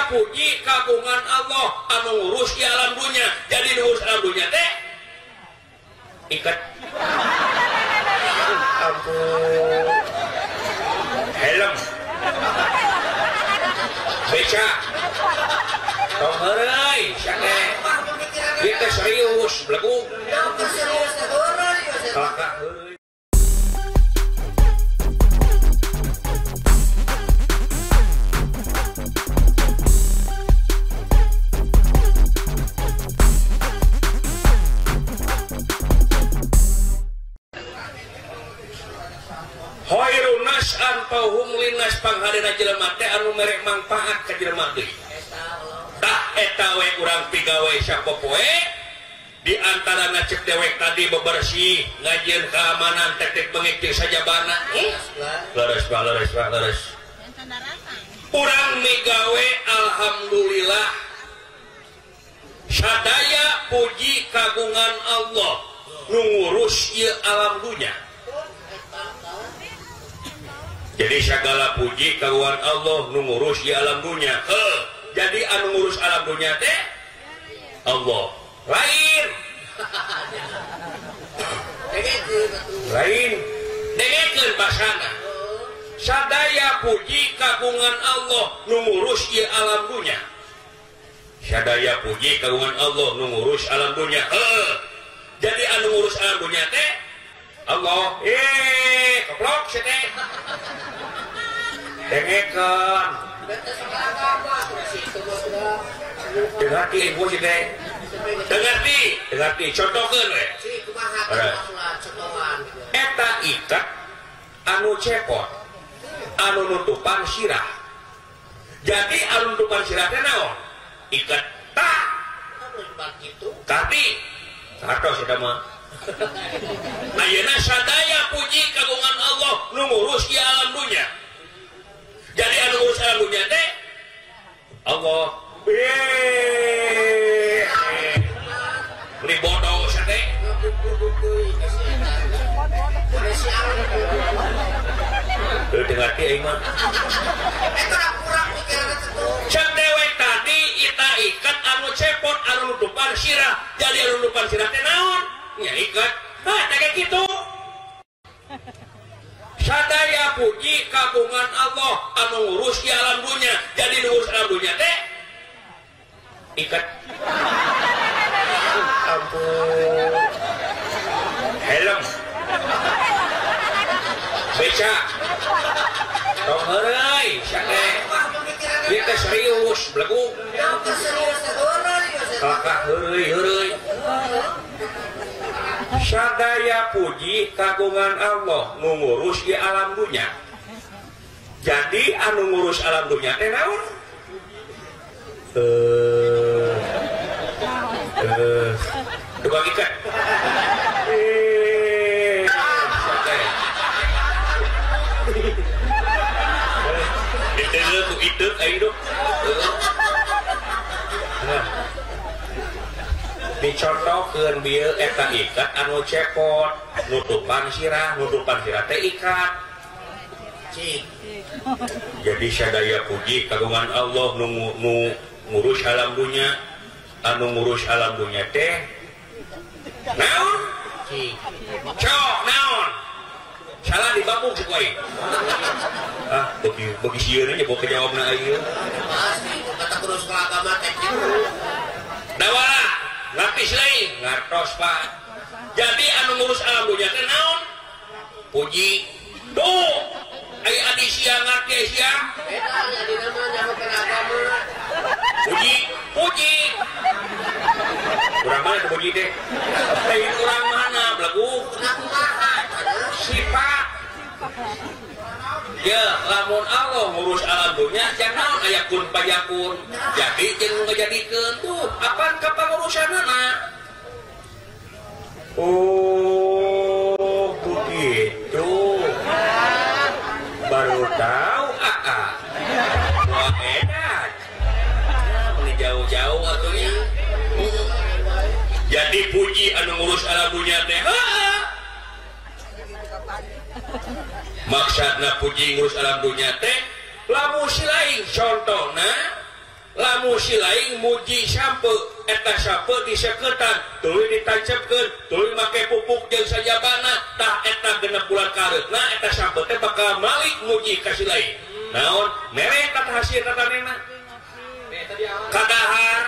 puji kagungan Allah anu ngurus di alam dunia. Jadi ngurus alam dunia teh ikat ampun helm beca tong heureuy sane kita serius belagu kakak heureuy. Hoirun nas antauhum linas pangharina jelema teh anu mere manfaat ka jelema teh. Tah eta we urang pigawe sapopoe di antarana cek dewek tadi bebersih, ngajieun keamanan, teknik pengiktir sajabana. Leres. Urang migawe alhamdulillah. Sadaya puji kagungan Allah nu ngurus ieu alam dunya. Jadi segala puji kagungan Allah nu ngurus di alam dunia. Jadi anu ngurus alam dunia teh Allah. Lain dengekeun basana. Sadaya puji kagungan Allah nu ngurus di alam dunia. Sadaya puji kagungan Allah nu ngurus alam dunia. Jadi anu ngurus alam dunia teh Allah. Keplok sih teh. Dengekeun. Dengarti ibu sih teh. Dengarti. Contohkeun we. Eta ikat anu cepot, anu nutupan sirah. Jadi anu nutupan sirah teh naon? Ikat tak. Tapi sato sih mah. Ayeuna sadaya puji kagungan Allah nu ngurus di alam dunia. Jadi anu ngurus alam dunia teh Allah. Beli bodoh teh. Dengar ti aing mah. Eta kurang pikiran itu. Cek dewek tadi ita ikat anu cepot anu nutupan sirah. Jadi anu nutupan sirah teh naon? Nya ikat. Kayak gitu. Sadaya puji kagungan Allah anu ngurus di alam dunia. Jadi ngurus alam dunia teh ikat ampun helm beca tong heureuy sane kita serius belagu kakak heureuy sadaya puji kagungan Allah nu ngurus di alam dunia. Jadi anu ngurus alam dunia teh naon? Tukang ikat. Itu itu ayo. Dicontohkeun bieu eta ikat anu cepot, nutupan sirah teh ikat. Jadi sadaya puji kagungan Allah nu ngurus alam dunia. Anu ngurus alam dunia teh naon? Cok naon? Salah di bambung sih kuy. Bagi sieun aja bawa kejawabna ieu. Pasti kata terus ke agama teh kitu. Dawala, lapis lain, ngartos Pak. Jadi anu ngurus alam dunia teh naon? Puji. Tuh, aya adi sia ngarti sia. Eta jadi nama nyahokeun agama. Puji. Urang mana tuh puji teh? Lain urang mana belagu? Sifat. Ya, lamun Allah ngurus alam dunia jangan aya kun payakun. Jadi jeung ngajadikeun tuh apaan kapangurusanna? Oh, begitu. Baru tahu wah enak. Jauh-jauh atunya. Jadi puji anu ngurus alam dunia teh. Maksudna puji ngurus alam dunia teh lamun si lain contohna tamu si lain muji sampe eta sampe diseketan tuluy ditancapkeun tuluy make pupuk jeung sajabana tah eta genep bulan kareutna eta sampe teh bakal malik muji ka si lain naon mere kata hasil tatanena kadahar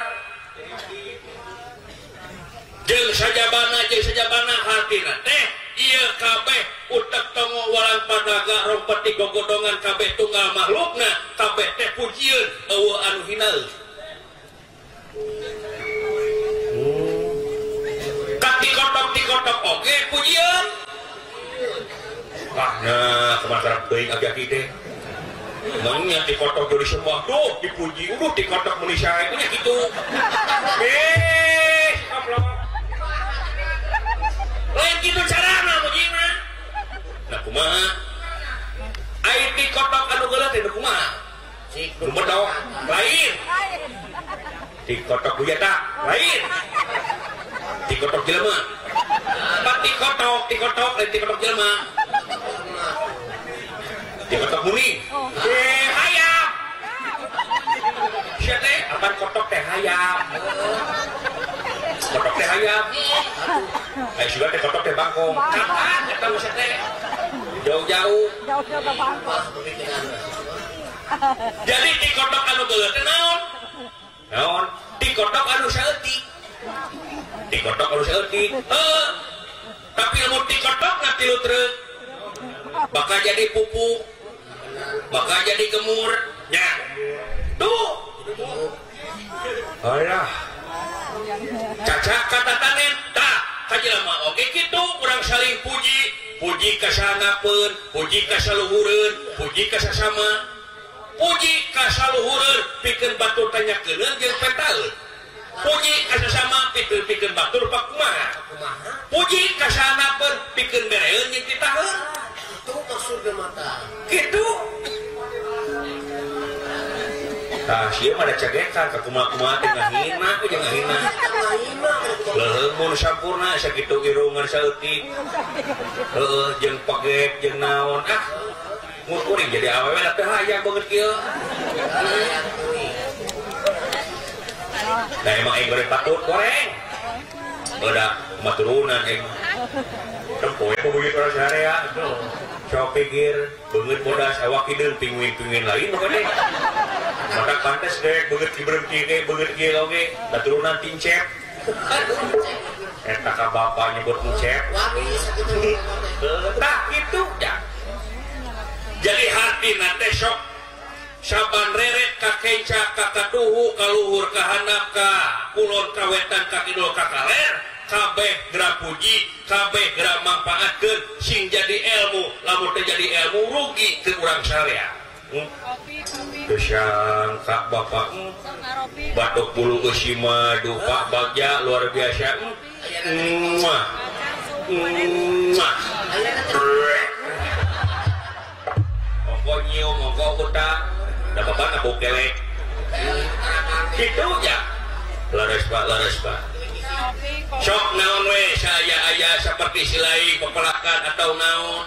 jeung sajabana hartina teh ieu kabeh utek tongo walang padaga rompeti gogodongan kabeh tunggal makhlukna kabeh teh pujieun eueuh anu hinaeun tikotok oge pujieun nah kemarin teuing agi-agi teh mangnya tikotok jadi sembah tuh dipuji udah tikotok meuli sae nya kitu aplok lain gitu carana mujina nah kumaha ai tikotok anu geuleuh teh kumaha nu medok lain tikotok bujata lain tikotok jelema pak tikotok lain tikotok jelema tikotok muni hayam sia teh apaan kotok teh hayam kotok teh hayam ai sudah teh kotok teh bangkong kapan eta mah sia teh jauh-jauh ke bangkong jadi tikotok anu geuleuh teh naon tikotok anu saeutik tikotok anu saeutik tapi lamun tikotok na tilu treuk bakal jadi pupuk bakal jadi gemur nya tuh alah cacak kata tanen tak kajelema oge kitu urang saling puji ka sanapeun puji ka saluhureun puji ka sasama puji ka saluhureun pikeun batur tanyakeun jeung petaeun puji ka sasama pikeun batur pak kumaha puji ka sanapeun pikeun bereeun jeung titaheun itu maksudna mata kitu tah sieu mah da cagekan ka kumaha-kumaha teh ngahina ku jeung ngahina leuheung mun sampurna sakitu irungan saeutik heueuh jeung pagek jeung naon mun kuring jadi awewe da teh hayang banget kieu da emang aing goreng patut goreng beudak maturunan aing tempoe pebuyut orang sarea sok pikir beungeut bodas awak hideung pinguin lain pokoknya maka pantes deh beungeut berhenti ge beungeut kieu oge daturunan tincep eta ka bapa nyebut encep tah kitu ya jadi hartina teh sok saban reret ka kenca ka katuhu ka luhur ka handap ka kulon ka wetan ka kidul ka kaler kabeh gerak puji kabeh gerak manfaatkeun sing jadi ilmu lamun teu jadi ilmu rugi ke urang sarea teu sangka bapak batuk bulu eusi madu Pak Bagja luar biasa monggo nyium monggo utak da bapak nabuk kelek kitu ya laras Pak sok naon we saya aya seperti silai pepelakan atau naon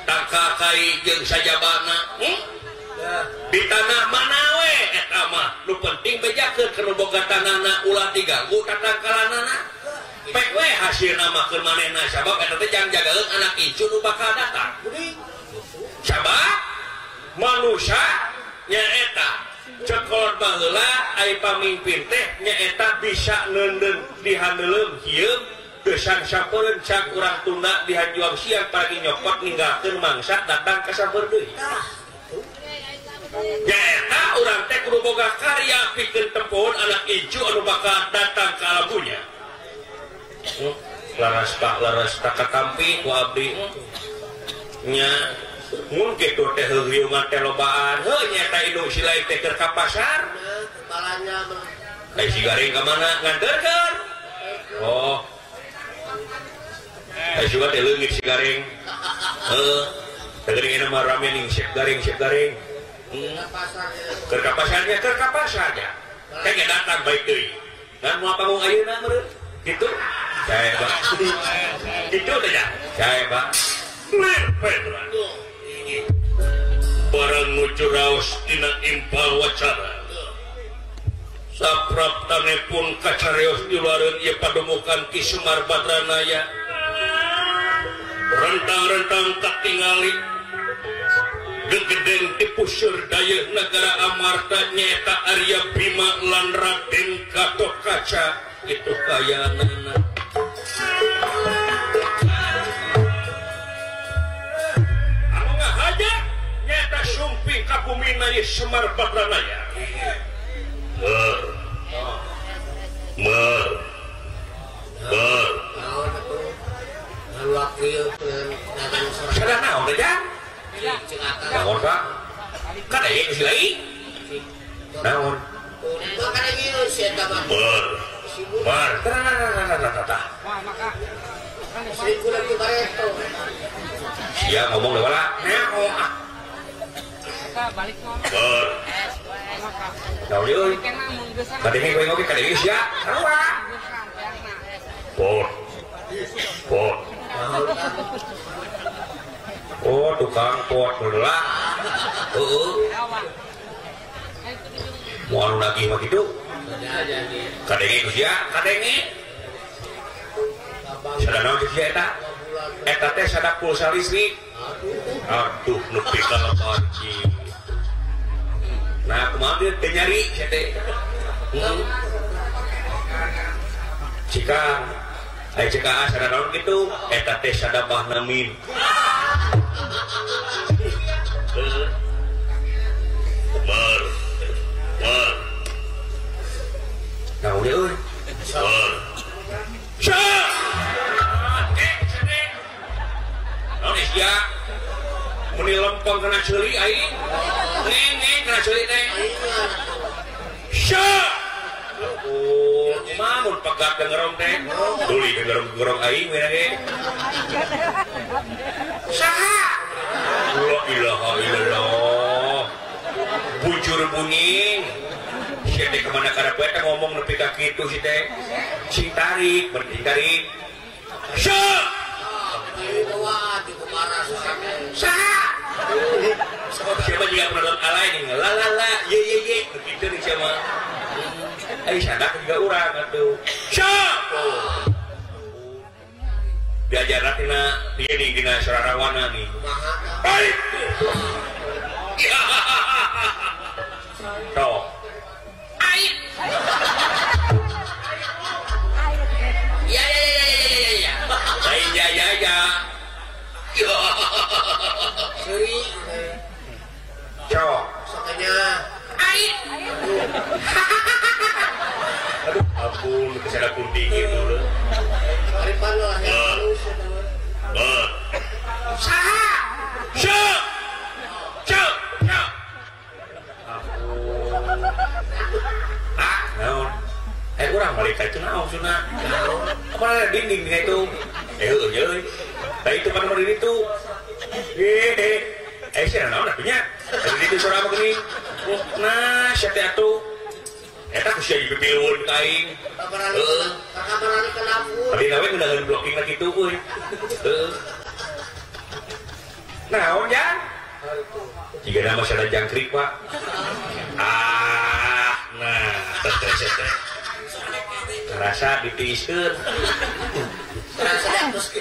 tangka kai jeung sajabana di tanah mana we eta mah nu penting bejakeun keur boga tanahna ulah diganggu tatangkalanana pek we hasilna mah keur manehna sabab eta teh jang jagaeun anak icu nu bakal datang sabab manusia nyaeta cekolot baheula ai pamimpin teh nyaeta bisa neundeun di handeuleum hieum geusang sampeureun cak urang tunda di hanjuang siang pagi nyokot ninggalkeun mangsa datang ka sampeur deui nyaeta urang teh kudu boga karya pikeun tempohon anak ijo anu bakal datang ka alamnya laras tak katampi ku abdi nya mun kitu teh heuriungan teh lobaan heuh nyata indung silai teh keur ka pasar balanya mah ai si garing ka mana nganterkeun oh ai juga teh leungit si garing heuh teh garing mah rame ning sep garing keur ka pasarnya teh ge datang baik deui ngan moal panggung ayeuna meureun kitu sae Pak kitu teh ya sae Pak Pedran barang nuju raos tina impal wacana tapraptanepun kacarios diluareun ieu pademukan Ki Semar Badranaya rentang-rentang katingali gegedeng ti puseur daya negara Amarta nyaeta Arya Bima lan Raden Gatotkaca itu kayanana anu ngahaja nyaeta sumping kabumina ieu Semar Badranaya Sadar naon teh Jang? Naon Pak? Kada ieu geus lain. Naon? Makana ieu sia eta mah. Bar. Sikulan ti bareto. Sia ngomong deui wala. Naon? Balik ngomong. Bar. Naon ieu? Kadenge kowe ngopi kadenge sia. Sarua. Pot. Oh, tukang pot beula. Heeh. Moal nagih mah kitu. Kadenge ku sia, kadenge. Sadana geus sia eta. Eta teh sadak pulsa listrik. Aduh, nepi ka panci. Nah, kumaha teh nyari sia teh. Jika ai cekah sadana naon kitu, eta teh sadabah namin. Bar. Nah, udah euy. Bar. Syah. Naon sia? Muni lempeng kana ceuli aing. Ngeng kana ceuli teh. Syah. Oh, mamun pegat dengerong teh. Tuluy dengerong aing we ge. Saha? La ilaha illallah. Bujur buning. Sia teh kemana kada poe teh ngomong nepi ka kitu si teh. Sing tarik, berarti tarik. Syah. Saha? Siapa juga penonton alay nih, la ye begitu nih siapa? Sadak juga urang atuh. Syah. Diajaran tina dia nih dina sararawana nih. Baik. Toh. Aik. Ya. Seri. Cok. Sakanya. Aik. Aduh, ampun, kesana kunting dulu. Haripan lah yang halus eta mah. Saha? Syah. Naon? Urang balik ka itu naon sunah. Apa dinding itu? Heuh. Da itu kan meureun itu. Sia naon atunya? Tadi itu surah begini. Nah, sia teh atuh. Eta ku sia dipipilueun ka aing. Kabarani ka dapur. Tadi nawe ngeundangeun blocking lagi kitu euy. Heuh. Naon ya? Jika nama sada jangkrik Pak. Nah, teh. Rasa ditiiskeun. Rasa terus